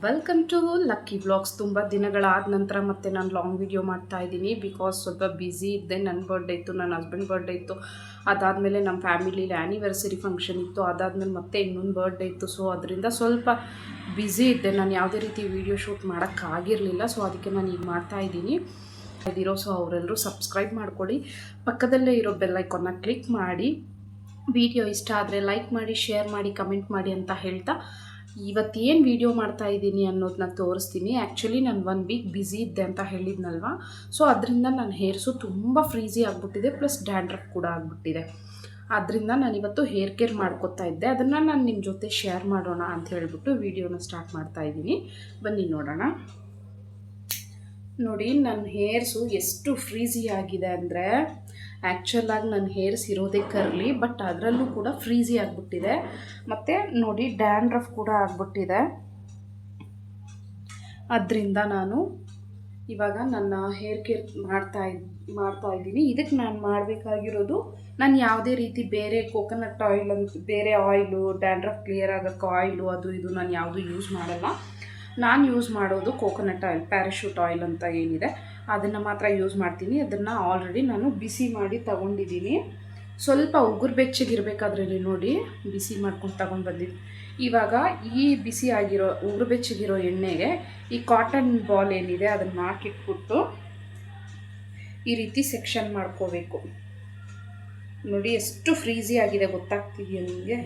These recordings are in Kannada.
Welcome to lucky vlogs. ತುಂಬ ದಿನಗಳಾದ ನಂತರ ಮತ್ತೆ ನಾನು ಲಾಂಗ್ ವಿಡಿಯೋ ಮಾಡ್ತಾ ಇದ್ದೀನಿ. ಬಿಕಾಸ್ ಸ್ವಲ್ಪ ಬ್ಯುಸಿ ಇದ್ದೆ. ನನ್ನ ಬರ್ಡೇ ಇತ್ತು, ನನ್ನ ಹಸ್ಬೆಂಡ್ ಬರ್ಡೇ ಇತ್ತು, ಅದಾದಮೇಲೆ ನಮ್ಮ ಫ್ಯಾಮಿಲಿಲಿ ಆ್ಯನಿವರ್ಸರಿ ಫಂಕ್ಷನ್ ಇತ್ತು, ಅದಾದಮೇಲೆ ಮತ್ತೆ ಇನ್ನೊಂದು ಬರ್ಡೇ ಇತ್ತು. ಸೊ ಅದರಿಂದ ಸ್ವಲ್ಪ ಬ್ಯುಸಿ ಇದ್ದೆ. ನಾನು ಯಾವುದೇ ರೀತಿ ವೀಡಿಯೋ ಶೂಟ್ ಮಾಡೋಕ್ಕಾಗಿರಲಿಲ್ಲ. ಸೊ ಅದಕ್ಕೆ ನಾನು ಈಗ ಮಾಡ್ತಾಯಿದ್ದೀನಿ. ಸೊ ಅವರೆಲ್ಲರೂ ಸಬ್ಸ್ಕ್ರೈಬ್ ಮಾಡ್ಕೊಳ್ಳಿ, ಪಕ್ಕದಲ್ಲೇ ಇರೋ ಬೆಲ್ ಐಕಾನ್ನ ಕ್ಲಿಕ್ ಮಾಡಿ, ವಿಡಿಯೋ ಇಷ್ಟ ಆದರೆ ಲೈಕ್ ಮಾಡಿ, ಶೇರ್ ಮಾಡಿ, ಕಮೆಂಟ್ ಮಾಡಿ ಅಂತ ಹೇಳ್ತಾ ಇವತ್ತೇನು ವೀಡಿಯೋ ಮಾಡ್ತಾ ಇದ್ದೀನಿ ಅನ್ನೋದನ್ನ ತೋರಿಸ್ತೀನಿ. ಆ್ಯಕ್ಚುಲಿ ನಾನು 1 ವೀಕ್ ಬ್ಯುಸಿ ಇದ್ದೆ ಅಂತ ಹೇಳಿದ್ನಲ್ವ. ಸೊ ಅದರಿಂದ ನನ್ನ ಹೇರ್ಸು ತುಂಬ ಫ್ರೀಝಿ ಆಗಿಬಿಟ್ಟಿದೆ, ಪ್ಲಸ್ ಡ್ಯಾಂಡ್ರಫ್ ಕೂಡ ಆಗಿಬಿಟ್ಟಿದೆ. ಅದರಿಂದ ನಾನಿವತ್ತು ಹೇರ್ ಕೇರ್ ಮಾಡ್ಕೊತಾ ಇದ್ದೆ. ಅದನ್ನು ನಾನು ನಿಮ್ಮ ಜೊತೆ ಶೇರ್ ಮಾಡೋಣ ಅಂತ ಹೇಳಿಬಿಟ್ಟು ವೀಡಿಯೋನ ಸ್ಟಾರ್ಟ್ ಮಾಡ್ತಾ ಇದ್ದೀನಿ. ಬನ್ನಿ ನೋಡೋಣ. ನೋಡಿ, ನನ್ನ ಹೇರ್ಸು ಎಷ್ಟು ಫ್ರೀಝಿ ಆಗಿದೆ ಅಂದರೆ, ಆ್ಯಕ್ಚುಲಾಗಿ ನನ್ನ ಹೇರ್ಸ್ ಇರೋದೇ ಕರ್ಲಿ, ಬಟ್ ಅದರಲ್ಲೂ ಕೂಡ ಫ್ರೀಝಿ ಆಗಿಬಿಟ್ಟಿದೆ. ಮತ್ತು ನೋಡಿ, ಡ್ಯಾಂಡ್ರಫ್ ಕೂಡ ಆಗಿಬಿಟ್ಟಿದೆ. ಅದರಿಂದ ನಾನು ಇವಾಗ ನನ್ನ ಹೇರ್ ಕೇರ್ ಮಾಡ್ತಾ ಇದ್ದೀನಿ. ಇದಕ್ಕೆ ನಾನು ಮಾಡಬೇಕಾಗಿರೋದು, ನಾನು ಯಾವುದೇ ರೀತಿ ಬೇರೆ ಕೋಕೋನಟ್ ಆಯಿಲ್ ಅಂತ ಬೇರೆ ಆಯಿಲು, ಡ್ಯಾಂಡ್ರಫ್ ಕ್ಲಿಯರ್ ಆಗೋಕ್ಕೆ ಆಯಿಲು ಅದು ಇದು ನಾನು ಯಾವುದೂ ಯೂಸ್ ಮಾಡಲ್ಲ. ನಾನು ಯೂಸ್ ಮಾಡೋದು ಕೋಕೋನಟ್ ಆಯಿಲ್, ಪ್ಯಾರಾಶೂಟ್ ಆಯಿಲ್ ಅಂತ ಏನಿದೆ ಅದನ್ನು ಮಾತ್ರ ಯೂಸ್ ಮಾಡ್ತೀನಿ. ಅದನ್ನು ಆಲ್ರೆಡಿ ನಾನು ಬಿಸಿ ಮಾಡಿ ತಗೊಂಡಿದ್ದೀನಿ. ಸ್ವಲ್ಪ ಉಗುರು ಬೆಚ್ಚಗಿರಬೇಕಾದ್ರೆ ನೋಡಿ ಬಿಸಿ ಮಾಡ್ಕೊಂಡು ತಗೊಂಡು ಬಂದಿದ್ದೀನಿ. ಇವಾಗ ಈ ಬಿಸಿ ಆಗಿರೋ ಉಗುರು ಬೆಚ್ಚಗಿರೋ ಎಣ್ಣೆಗೆ ಈ ಕಾಟನ್ ಬಾಲ್ ಏನಿದೆ ಅದನ್ನು ಹಾಕಿಟ್ಬಿಟ್ಟು ಈ ರೀತಿ ಸೆಕ್ಷನ್ ಮಾಡ್ಕೋಬೇಕು. ನೋಡಿ ಎಷ್ಟು ಫ್ರೀಝಿ ಆಗಿದೆ ಗೊತ್ತಾಗ್ತಿದೆಯಾ ನಿಮಗೆ.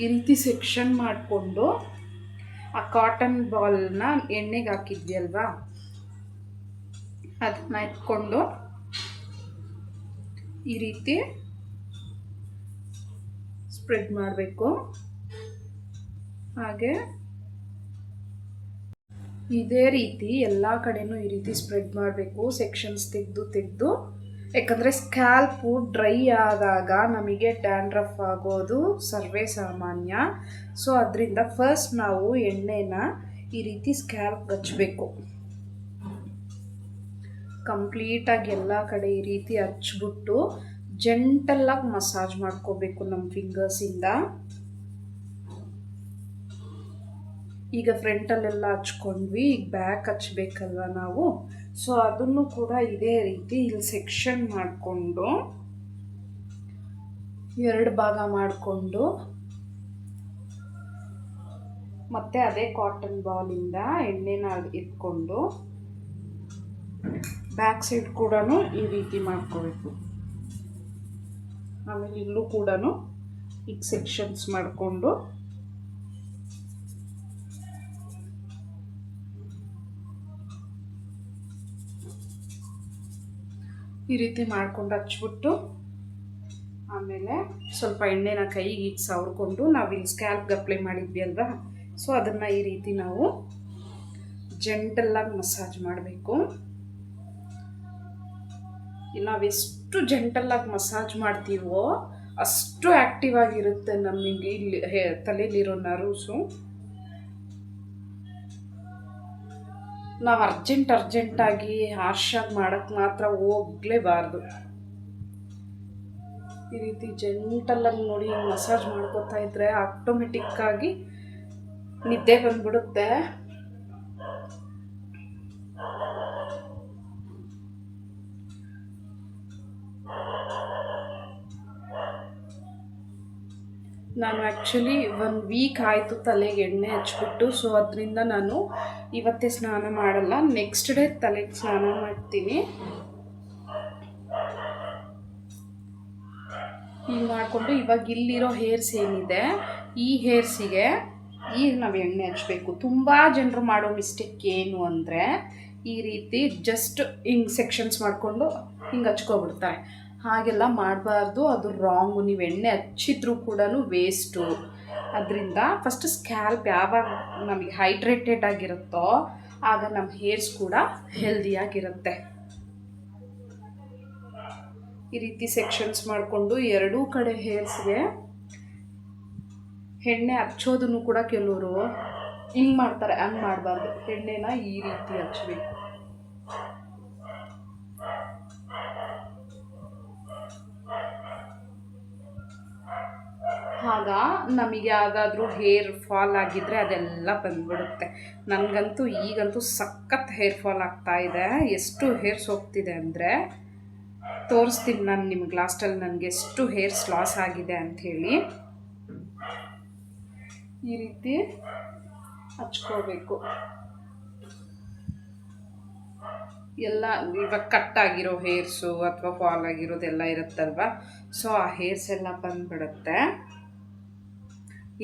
ಈ ರೀತಿ ಸೆಕ್ಷನ್ ಮಾಡಿಕೊಂಡು ಆ ಕಾಟನ್ ಬಾಲ್ನ ಎಣ್ಣೆಗೆ ಹಾಕಿದ್ವಿ ಅಲ್ವಾ, ಅದನ್ನ ಇಟ್ಕೊಂಡು ಈ ರೀತಿ ಸ್ಪ್ರೆಡ್ ಮಾಡಬೇಕು. ಹಾಗೆ ಇದೇ ರೀತಿ ಎಲ್ಲ ಕಡೆನೂ ಈ ರೀತಿ ಸ್ಪ್ರೆಡ್ ಮಾಡಬೇಕು, ಸೆಕ್ಷನ್ಸ್ ತೆಗೆದು. ಯಾಕಂದರೆ ಸ್ಕ್ಯಾಲ್ಪು ಡ್ರೈ ಆದಾಗ ನಮಗೆ ಡ್ಯಾಂಡ್ರಫ್ ಆಗೋದು ಸರ್ವೇ ಸಾಮಾನ್ಯ. ಸೊ ಅದರಿಂದ ಫಸ್ಟ್ ನಾವು ಎಣ್ಣೆನ ಈ ರೀತಿ ಸ್ಕ್ಯಾಲ್ಪ್ ಹಚ್ಚಬೇಕು. ಕಂಪ್ಲೀಟಾಗಿ ಎಲ್ಲ ಕಡೆ ಈ ರೀತಿ ಹಚ್ಬಿಟ್ಟು ಜೆಂಟಲಾಗಿ ಮಸಾಜ್ ಮಾಡ್ಕೋಬೇಕು ನಮ್ಮ ಫಿಂಗರ್ಸಿಂದ. ಈಗ ಫ್ರಂಟಲ್ಲೆಲ್ಲ ಹಚ್ಕೊಂಡ್ವಿ, ಈಗ ಬ್ಯಾಕ್ ಹಚ್ಬೇಕಲ್ವ ನಾವು. ಸೊ ಅದನ್ನು ಕೂಡ ಇದೇ ರೀತಿ ಇಲ್ಲಿ ಸೆಕ್ಷನ್ ಮಾಡಿಕೊಂಡು 2 ಭಾಗ ಮಾಡಿಕೊಂಡು ಮತ್ತೆ ಅದೇ ಕಾಟನ್ ಬಾಲಿಂದ ಎಣ್ಣೆನ ಇಟ್ಕೊಂಡು ಬ್ಯಾಕ್ ಸೈಡ್ ಕೂಡ ಈ ರೀತಿ ಮಾಡ್ಕೋಬೇಕು. ಆಮೇಲೆ ಇಲ್ಲೂ ಕೂಡ ಈಗ ಸೆಕ್ಷನ್ಸ್ ಮಾಡಿಕೊಂಡು ಈ ರೀತಿ ಮಾಡ್ಕೊಂಡು ಹಚ್ಬಿಟ್ಟು ಆಮೇಲೆ ಸ್ವಲ್ಪ ಎಣ್ಣೆನ ಕೈಗೆ ಈಗ ಸವರ್ಕೊಂಡು ನಾವು ಇಲ್ಲಿ ಸ್ಕ್ಯಾಲ್ಪ್ಗೆ ಅಪ್ಲೈ ಮಾಡಿದ್ವಿ ಅಲ್ವಾ. ಸೊ ಅದನ್ನು ಈ ರೀತಿ ನಾವು ಜೆಂಟಲಾಗಿ ಮಸಾಜ್ ಮಾಡಬೇಕು. ನಾವೆಷ್ಟು ಜೆಂಟಲಾಗಿ ಮಸಾಜ್ ಮಾಡ್ತೀವೋ ಅಷ್ಟು ಆ್ಯಕ್ಟಿವ್ ಆಗಿರುತ್ತೆ ನಮಗೆ ಇಲ್ಲಿ ತಲೆಯಲ್ಲಿರೋ ನರ್ವ್ಸು. ನಾವು ಅರ್ಜೆಂಟಾಗಿ ಹಾರ್ಷಾಗಿ ಮಾಡೋಕ್ಕೆ ಮಾತ್ರ ಹೋಗಲೇಬಾರ್ದು. ಈ ರೀತಿ ಜೆಂಟಲಾಗಿ ನೋಡಿ ಮಸಾಜ್ ಮಾಡ್ಕೋತಾ ಇದ್ದರೆ ಆಟೋಮೆಟಿಕ್ಕಾಗಿ ನಿದ್ದೆ ಬಂದ್ಬಿಡುತ್ತೆ. ನಾನು ಆ್ಯಕ್ಚುಲಿ 1 ವೀಕ್ ಆಯಿತು ತಲೆಗೆ ಎಣ್ಣೆ ಹಚ್ಬಿಟ್ಟು. ಸೊ ಅದರಿಂದ ನಾನು ಇವತ್ತೇ ಸ್ನಾನ ಮಾಡಲ್ಲ, ನೆಕ್ಸ್ಟ್ ಡೇ ತಲೆಗೆ ಸ್ನಾನ ಮಾಡ್ತೀನಿ. ಹೀಗೆ ಮಾಡಿಕೊಂಡು ಇವಾಗ ಇಲ್ಲಿರೋ ಹೇರ್ಸ್ ಏನಿದೆ ಈ ಹೇರ್ಸಿಗೆ ಈಗ ನಾವು ಎಣ್ಣೆ ಹಚ್ಚಬೇಕು. ತುಂಬ ಜನರು ಮಾಡೋ ಮಿಸ್ಟೇಕ್ ಏನು ಅಂದರೆ ಈ ರೀತಿ ಜಸ್ಟ್ ಹಿಂಗೆ ಸೆಕ್ಷನ್ಸ್ ಮಾಡಿಕೊಂಡು ಹಿಂಗೆ ಹಚ್ಕೊಬಿಡ್ತಾರೆ. ಹಾಗೆಲ್ಲ ಮಾಡಬಾರ್ದು, ಅದು ರಾಂಗು. ನೀವು ಎಣ್ಣೆ ಹಚ್ಚಿದ್ರೂ ಕೂಡ ವೇಸ್ಟು. ಅದರಿಂದ ಫಸ್ಟ್ ಸ್ಕ್ಯಾಲ್ಪ್ ಯಾವಾಗ ನಮಗೆ ಹೈಡ್ರೇಟೆಡ್ ಆಗಿರುತ್ತೋ ಆಗ ನಮ್ಮ ಹೇರ್ಸ್ ಕೂಡ ಹೆಲ್ದಿಯಾಗಿರುತ್ತೆ. ಈ ರೀತಿ ಸೆಕ್ಷನ್ಸ್ ಮಾಡಿಕೊಂಡು 2 ಕಡೆ ಹೇರ್ಸ್ಗೆ ಎಣ್ಣೆ ಹಚ್ಚೋದನ್ನು ಕೂಡ ಕೆಲವರು ಹಿಂಗೆ ಮಾಡ್ತಾರೆ, ಹಂಗೆ ಮಾಡಬಾರ್ದು. ಎಣ್ಣೆನ ಈ ರೀತಿ ಹಚ್ಚಬೇಕು. ಹಾಗೆ ಆವಾಗ ನಮಗೆ ಯಾವುದಾದ್ರೂ ಹೇರ್ ಫಾಲ್ ಆಗಿದ್ದರೆ ಅದೆಲ್ಲ ಬಂದ್ಬಿಡುತ್ತೆ. ನನಗಂತೂ ಈಗಂತೂ ಸಖತ್ ಹೇರ್ ಫಾಲ್ ಆಗ್ತಾಯಿದೆ. ಎಷ್ಟು ಹೇರ್ಸ್ ಹೋಗ್ತಿದೆ ಅಂದರೆ ತೋರಿಸ್ತೀನಿ ನಾನು ನಿಮ್ಗೆ ಲಾಸ್ಟಲ್ಲಿ ನನಗೆ ಎಷ್ಟು ಹೇರ್ಸ್ ಲಾಸ್ ಆಗಿದೆ ಅಂಥೇಳಿ. ಈ ರೀತಿ ಹಚ್ಕೋಬೇಕು. ಎಲ್ಲ ಇವಾಗ ಕಟ್ಟಾಗಿರೋ ಹೇರ್ಸು ಅಥವಾ ಫಾಲ್ ಆಗಿರೋದೆಲ್ಲ ಇರುತ್ತಲ್ವ, ಸೊ ಆ ಹೇರ್ಸ್ ಎಲ್ಲ ಬಂದ್ಬಿಡುತ್ತೆ.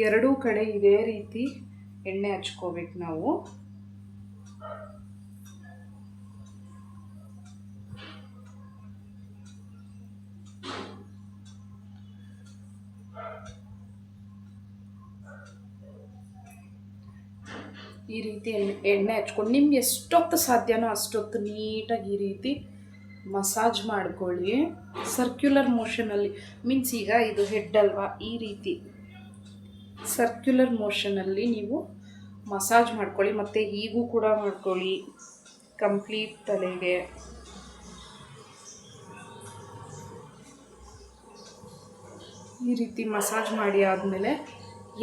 ಎರಡೂ ಕಡೆ ಇದೇ ರೀತಿ ಎಣ್ಣೆ ಹಚ್ಕೋಬೇಕು ನಾವು. ಈ ರೀತಿ ಎಣ್ಣೆ ಹಚ್ಕೊಂಡು ನಿಮ್ಗೆ ಎಷ್ಟೊತ್ತು ಸಾಧ್ಯನೋ ಅಷ್ಟೊತ್ತು ನೀಟಾಗಿ ಈ ರೀತಿ ಮಸಾಜ್ ಮಾಡ್ಕೊಳ್ಳಿ. ಸರ್ಕ್ಯುಲರ್ ಮೋಷನಲ್ಲಿ, ಮೀನ್ಸ್ ಈಗ ಇದು ಹೆಡ್ ಅಲ್ವಾ, ಈ ರೀತಿ ಸರ್ಕ್ಯುಲರ್ ಮೋಷನಲ್ಲಿ ನೀವು ಮಸಾಜ್ ಮಾಡ್ಕೊಳ್ಳಿ. ಮತ್ತು ಹೀಗೂ ಕೂಡ ಮಾಡ್ಕೊಳ್ಳಿ ಕಂಪ್ಲೀಟ್ ತಲೆಗೆ. ಈ ರೀತಿ ಮಸಾಜ್ ಮಾಡಿ ಆದಮೇಲೆ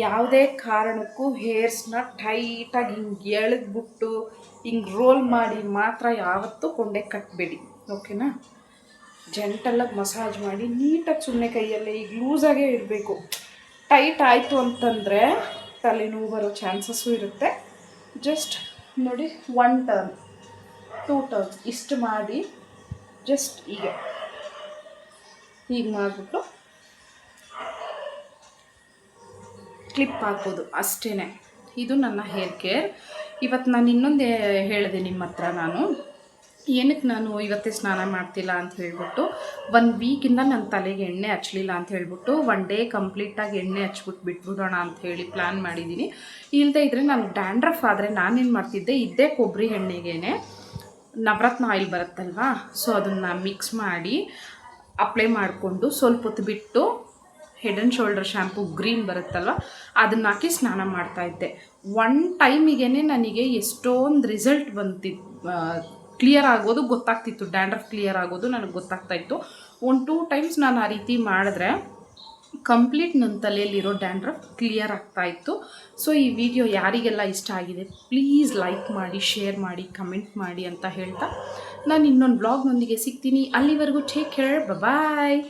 ಯಾವುದೇ ಕಾರಣಕ್ಕೂ ಹೇರ್ಸ್ನ ಟೈಟಾಗಿ ಹಿಂಗೆ ಎಳೆದ್ಬಿಟ್ಟು ಹಿಂಗೆ ರೋಲ್ ಮಾಡಿ ಮಾತ್ರ ಯಾವತ್ತೂ ಕೊಂಡೆ ಕಟ್ಟಬೇಡಿ, ಓಕೆನಾ? ಜೆಂಟಲಾಗಿ ಮಸಾಜ್ ಮಾಡಿ ನೀಟಾಗಿ ಸುಮ್ಮನೆ ಕೈಯಲ್ಲೇ ಈಗ ಲೂಸಾಗೇ ಇರಬೇಕು. ಟೈಟ್ ಆಯಿತು ಅಂತಂದರೆ ತಲೆನೋವು ಬರೋ ಚಾನ್ಸಸ್ಸು ಇರುತ್ತೆ. ಜಸ್ಟ್ ನೋಡಿ 1 ಟರ್ನ್ 2 ಟರ್ನ್ಸ್ ಇಷ್ಟು ಮಾಡಿ ಜಸ್ಟ್ ಹೀಗೆ ಮಾಡಿಬಿಟ್ಟು ಕ್ಲಿಪ್ ಹಾಕೋದು ಅಷ್ಟೇ. ಇದು ನನ್ನ ಹೇರ್ ಕೇರ್. ಇವತ್ತು ನಾನು ಇನ್ನೊಂದು ಹೇಳಿದೆ ನಿಮ್ಮ ಹತ್ರ, ನಾನು ಏನಕ್ಕೆ ನಾನು ಇವತ್ತೇ ಸ್ನಾನ ಮಾಡ್ತಿಲ್ಲ ಅಂತ ಹೇಳ್ಬಿಟ್ಟು 1 ವೀಕಿಂದ ನನ್ನ ತಲೆಗೆ ಎಣ್ಣೆ ಹಚ್ಚಲಿಲ್ಲ ಅಂತ ಹೇಳ್ಬಿಟ್ಟು 1 ಡೇ ಕಂಪ್ಲೀಟಾಗಿ ಎಣ್ಣೆ ಹಚ್ಬಿಟ್ಟು ಬಿಟ್ಬಿಡೋಣ ಅಂತ ಹೇಳಿ ಪ್ಲ್ಯಾನ್ ಮಾಡಿದ್ದೀನಿ. ಇಲ್ಲದೇ ಇದ್ದರೆ ನಾನು ಡ್ಯಾಂಡ್ರಫ್ ಆದರೆ ನಾನೇನು ಮಾಡ್ತಿದ್ದೆ, ಇದ್ದೇ ಕೊಬ್ಬರಿ ಎಣ್ಣೆಗೇ ನವರತ್ನ ಆಯಿಲ್ ಬರುತ್ತಲ್ವಾ, ಸೊ ಅದನ್ನು ಮಿಕ್ಸ್ ಮಾಡಿ ಅಪ್ಲೈ ಮಾಡಿಕೊಂಡು ಸ್ವಲ್ಪ ಹೊತ್ತು ಬಿಟ್ಟು head and shoulder shampoo green ಬರುತ್ತಲ್ವ ಅದನ್ನ ಹಾಕಿ ಸ್ನಾನ ಮಾಡ್ತಾಯಿದ್ದೆ. 1 ಟೈಮಿಗೆ ನನಗೆ ಎಷ್ಟೊಂದು ರಿಸಲ್ಟ್ ಬಂತಿತ್ತು, ಕ್ಲಿಯರ್ ಆಗೋದು ಗೊತ್ತಾಗ್ತಿತ್ತು. ಡ್ಯಾಂಡ್ರಫ್ ಕ್ಲಿಯರ್ ಆಗೋದು ನನಗೆ ಗೊತ್ತಾಗ್ತಾಯಿತ್ತು. 1-2 ಟೈಮ್ಸ್ ನಾನು ಆ ರೀತಿ ಮಾಡಿದ್ರೆ ಕಂಪ್ಲೀಟ್ ನನ್ನ ತಲೆಯಲ್ಲಿರೋ ಡ್ಯಾಂಡ್ರಫ್ ಕ್ಲಿಯರ್ ಆಗ್ತಾಯಿತ್ತು. ಸೊ ಈ ವಿಡಿಯೋ ಯಾರಿಗೆಲ್ಲ ಇಷ್ಟ ಆಗಿದೆ ಪ್ಲೀಸ್ ಲೈಕ್ ಮಾಡಿ, ಶೇರ್ ಮಾಡಿ, ಕಮೆಂಟ್ ಮಾಡಿ ಅಂತ ಹೇಳ್ತಾ ನಾನು ಇನ್ನೊಂದು ಬ್ಲಾಗ್ನೊಂದಿಗೆ ಸಿಗ್ತೀನಿ. ಅಲ್ಲಿವರೆಗೂ ಟೇಕ್ ಕೇರ್, ಬಾಯ್.